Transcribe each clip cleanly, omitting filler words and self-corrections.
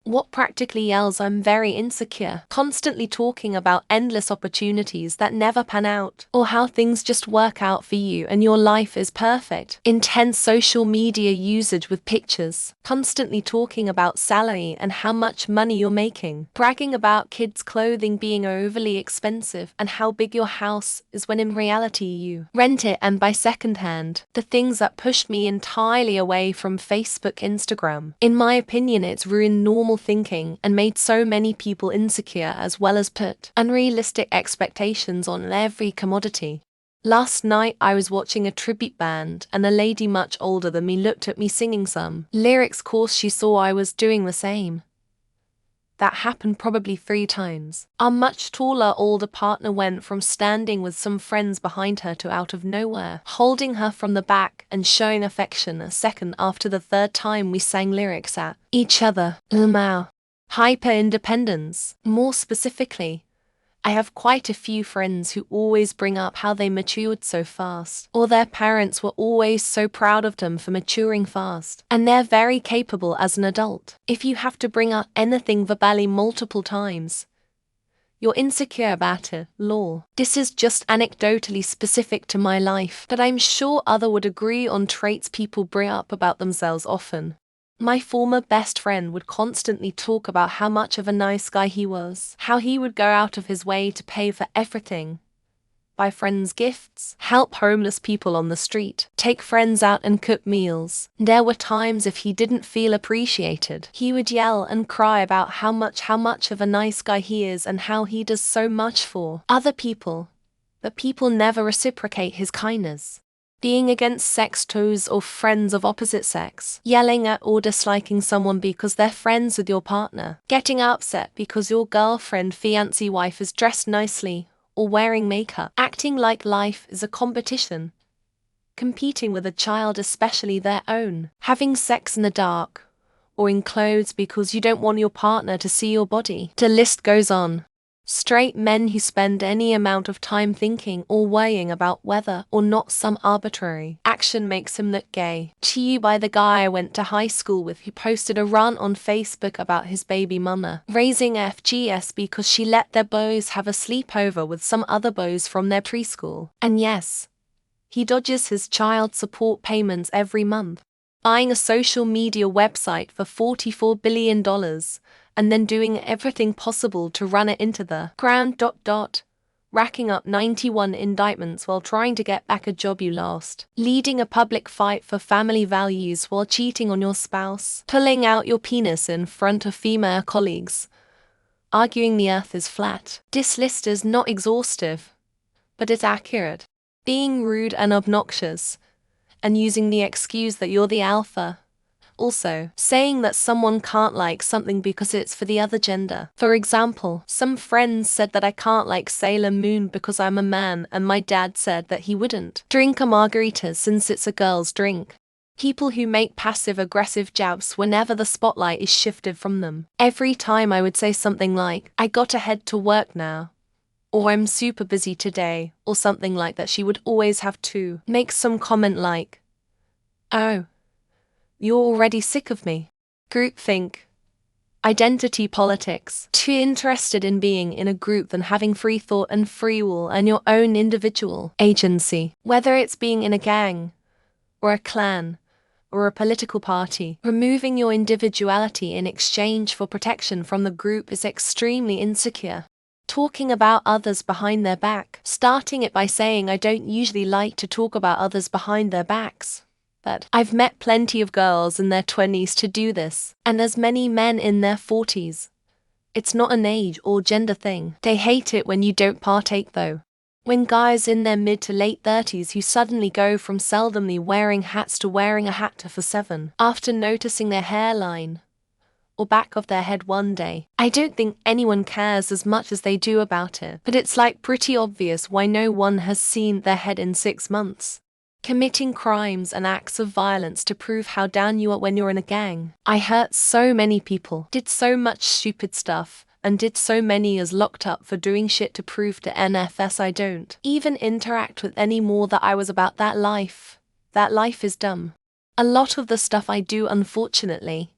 What practically yells I'm very insecure, constantly talking about endless opportunities that never pan out, or how things just work out for you and your life is perfect. Intense social media usage with pictures, constantly talking about salary and how much money you're making, bragging about kids' clothing being overly expensive and how big your house is when in reality you rent it and buy secondhand. The things that pushed me entirely away from Facebook, Instagram. In my opinion, it's ruined normal thinking and made so many people insecure, as well as put unrealistic expectations on every commodity. Last night I was watching a tribute band and a lady much older than me looked at me singing some lyrics. Course she saw I was doing the same. That happened probably 3 times. Our much taller older partner went from standing with some friends behind her to out of nowhere, holding her from the back and showing affection a second after the 3rd time we sang lyrics at each other. Hyper-independence. More specifically, I have quite a few friends who always bring up how they matured so fast, or their parents were always so proud of them for maturing fast, and they're very capable as an adult. If you have to bring up anything verbally multiple times, you're insecure about it. Lol. This is just anecdotally specific to my life, but I'm sure others would agree on traits people bring up about themselves often. My former best friend would constantly talk about how much of a nice guy he was, how he would go out of his way to pay for everything, buy friends gifts, help homeless people on the street, take friends out and cook meals. There were times if he didn't feel appreciated, he would yell and cry about how much of a nice guy he is and how he does so much for other people, but people never reciprocate his kindness. Being against sex toys or friends of opposite sex, yelling at or disliking someone because they're friends with your partner, getting upset because your girlfriend, fiancé, wife is dressed nicely or wearing makeup, acting like life is a competition, competing with a child, especially their own, having sex in the dark or in clothes because you don't want your partner to see your body. The list goes on. Straight men who spend any amount of time thinking or worrying about whether or not some arbitrary action makes him look gay. To you by the guy I went to high school with who posted a rant on Facebook about his baby mama raising FGS because she let their boys have a sleepover with some other boys from their preschool. And yes, he dodges his child support payments every month, buying a social media website for $44 billion and then doing everything possible to run it into the ground. Racking up 91 indictments while trying to get back a job you lost, leading a public fight for family values while cheating on your spouse, pulling out your penis in front of female colleagues, arguing the earth is flat. This list is not exhaustive, but it's accurate. Being rude and obnoxious, and using the excuse that you're the alpha. Also, saying that someone can't like something because it's for the other gender. For example, some friends said that I can't like Sailor Moon because I'm a man, and my dad said that he wouldn't drink a margarita since it's a girl's drink. People who make passive-aggressive jabs whenever the spotlight is shifted from them. Every time I would say something like, I gotta head to work now, or I'm super busy today, or something like that, she would always have to make some comment like, oh, you're already sick of me. Groupthink. Identity politics. Too interested in being in a group than having free thought and free will and your own individual agency. Whether it's being in a gang, or a clan, or a political party, removing your individuality in exchange for protection from the group is extremely insecure. Talking about others behind their back. Starting it by saying I don't usually like to talk about others behind their backs, but I've met plenty of girls in their 20s to do this, and as many men in their 40s. It's not an age or gender thing. They hate it when you don't partake though. When guys in their mid to late 30s who suddenly go from seldomly wearing hats to wearing a hat for 7 after noticing their hairline or back of their head one day. I don't think anyone cares as much as they do about it, but it's like pretty obvious why no one has seen their head in 6 months. Committing crimes and acts of violence to prove how down you are when you're in a gang. I hurt so many people, did so much stupid stuff, and did so many as locked up for doing shit to prove to NFS I don't even interact with anymore, that I was about that life. That life is dumb. A lot of the stuff I do, unfortunately,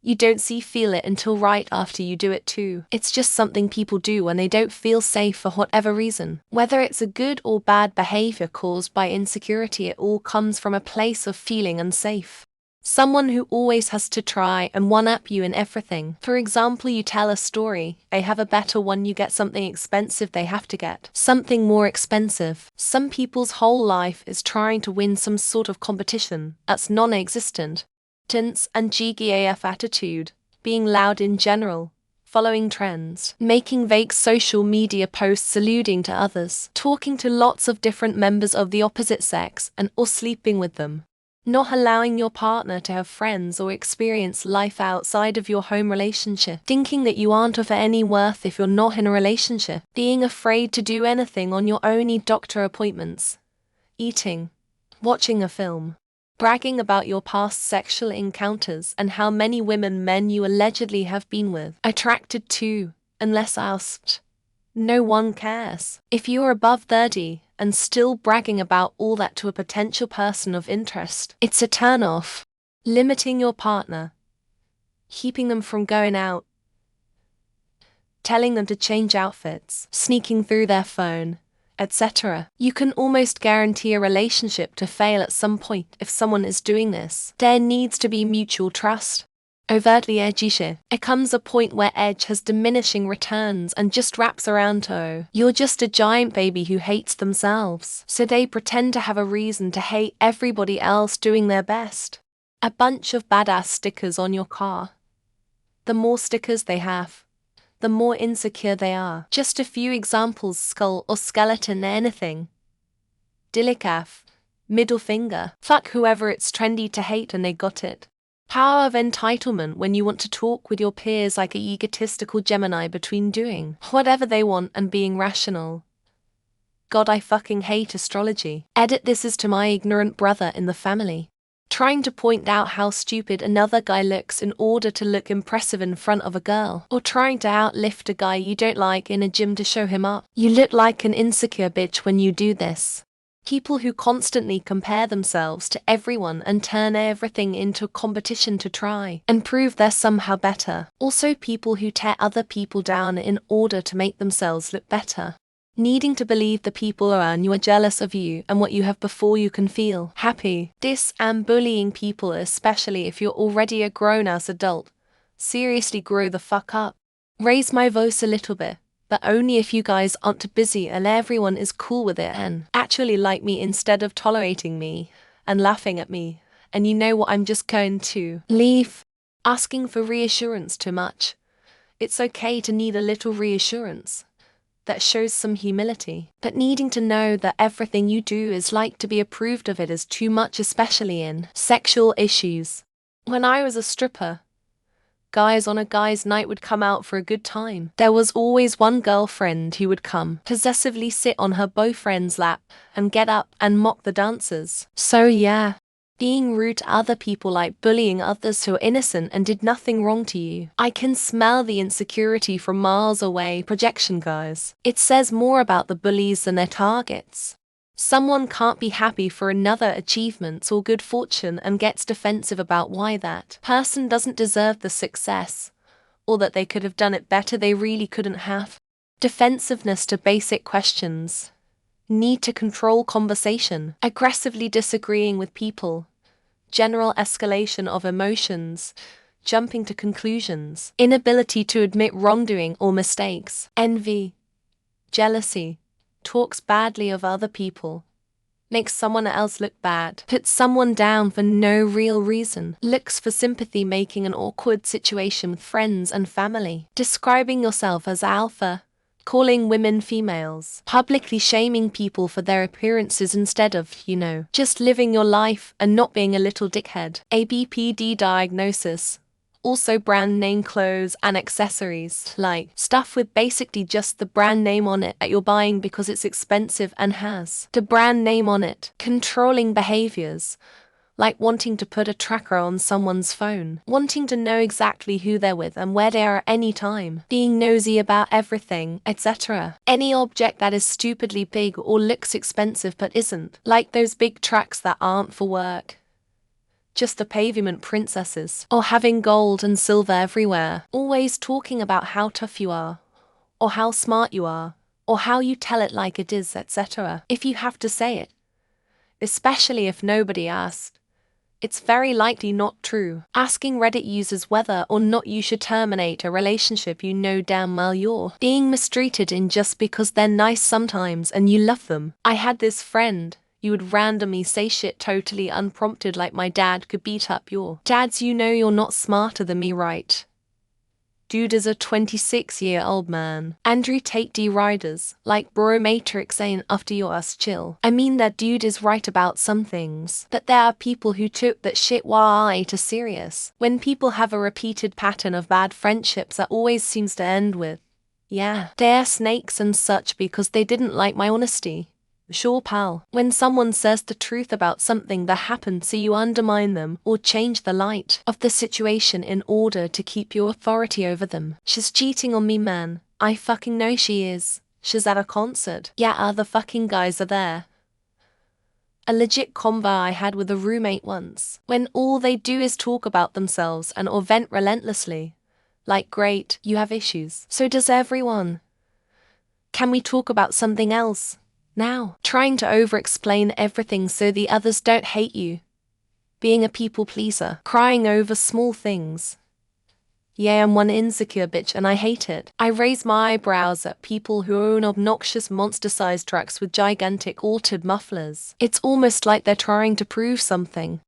You don't feel it until right after you do it too. It's just something people do when they don't feel safe for whatever reason. Whether it's a good or bad behavior caused by insecurity, it all comes from a place of feeling unsafe. Someone who always has to try and one-up you in everything. For example, you tell a story, they have a better one, you get something expensive, they have to get something more expensive. Some people's whole life is trying to win some sort of competition that's non-existent. And GGAF attitude, being loud in general, following trends, making vague social media posts alluding to others, talking to lots of different members of the opposite sex and or sleeping with them. Not allowing your partner to have friends or experience life outside of your home relationship, thinking that you aren't of any worth if you're not in a relationship, being afraid to do anything on your own, need doctor appointments, eating, watching a film, bragging about your past sexual encounters and how many men you allegedly have been with, attracted to, unless asked. No one cares. If you're above 30 and still bragging about all that to a potential person of interest, it's a turn-off. Limiting your partner, keeping them from going out, telling them to change outfits, sneaking through their phone, etc. You can almost guarantee a relationship to fail at some point if someone is doing this. There needs to be mutual trust. Overtly edgy shit. It comes a point where edge has diminishing returns and just wraps around to, oh, you're just a giant baby who hates themselves. So they pretend to have a reason to hate everybody else doing their best. A bunch of badass stickers on your car. The more stickers they have, the more insecure they are. Just a few examples: skull or skeleton, anything. Dillicaf, middle finger, fuck whoever, it's trendy to hate and they got it. Power of entitlement when you want to talk with your peers like a egotistical Gemini between doing whatever they want and being rational. God, I fucking hate astrology. Edit, this is to my ignorant brother in the family. Trying to point out how stupid another guy looks in order to look impressive in front of a girl, or trying to outlift a guy you don't like in a gym to show him up. You look like an insecure bitch when you do this. People who constantly compare themselves to everyone and turn everything into a competition to try and prove they're somehow better. Also people who tear other people down in order to make themselves look better. Needing to believe the people around you are jealous of you and what you have before you can feel happy. This and bullying people, especially if you're already a grown-ass adult. Seriously, grow the fuck up. Raise my voice a little bit, but only if you guys aren't too busy and everyone is cool with it and actually like me instead of tolerating me and laughing at me. And you know what, I'm just going to leave. Asking for reassurance too much. It's okay to need a little reassurance. That shows some humility. But needing to know that everything you do is like to be approved of it is too much, especially in sexual issues. When I was a stripper, guys on a guy's night would come out for a good time. There was always one girlfriend who would come, possessively sit on her boyfriend's lap, and get up and mock the dancers. So yeah, being rude to other people, like bullying others who are innocent and did nothing wrong to you. I can smell the insecurity from miles away. Projection, guys. It says more about the bullies than their targets. Someone can't be happy for another achievements or good fortune and gets defensive about why that person doesn't deserve the success, or that they could have done it better, they really couldn't have. Defensiveness to basic questions. Need to control conversation. Aggressively disagreeing with people. General escalation of emotions. Jumping to conclusions. Inability to admit wrongdoing or mistakes. Envy. Jealousy. Talks badly of other people. Makes someone else look bad. Puts someone down for no real reason. Looks for sympathy, making an awkward situation with friends and family. Describing yourself as alpha. Calling women females. Publicly shaming people for their appearances instead of, just living your life and not being a little dickhead. ABPD diagnosis. Also brand name clothes and accessories, like stuff with basically just the brand name on it that you're buying because it's expensive and has the brand name on it. Controlling behaviors, like wanting to put a tracker on someone's phone, wanting to know exactly who they're with and where they are at any time, being nosy about everything, etc. Any object that is stupidly big or looks expensive but isn't, like those big trucks that aren't for work. just the pavement princesses, or having gold and silver everywhere, always talking about how tough you are, or how smart you are, or how you tell it like it is, etc. If you have to say it, especially if nobody asked, it's very likely not true. Asking Reddit users whether or not you should terminate a relationship you know damn well you're being mistreated in just because they're nice sometimes and you love them. I had this friend. You would randomly say shit totally unprompted, like my dad could beat up your dads. You know you're not smarter than me, right? Dude is a 26-year-old man. Andrew take D riders, like bro Matrix ain't after your ass chill. I mean that dude is right about some things, but there are people who took that shit way too serious. When people have a repeated pattern of bad friendships that always seems to end with, yeah, they're snakes and such because they didn't like my honesty. Sure, pal. When someone says the truth about something that happened, so you undermine them or change the light of the situation in order to keep your authority over them. She's cheating on me, man. I fucking know she is. She's at a concert. Yeah, other fucking guys are there. A legit convo I had with a roommate once, when all they do is talk about themselves and or vent relentlessly. Like, great, you have issues. So does everyone. Can we talk about something else? Now, trying to over-explain everything so the others don't hate you. Being a people pleaser, crying over small things. Yeah, I'm one insecure bitch and I hate it. I raise my eyebrows at people who own obnoxious monster-sized trucks with gigantic altered mufflers. It's almost like they're trying to prove something.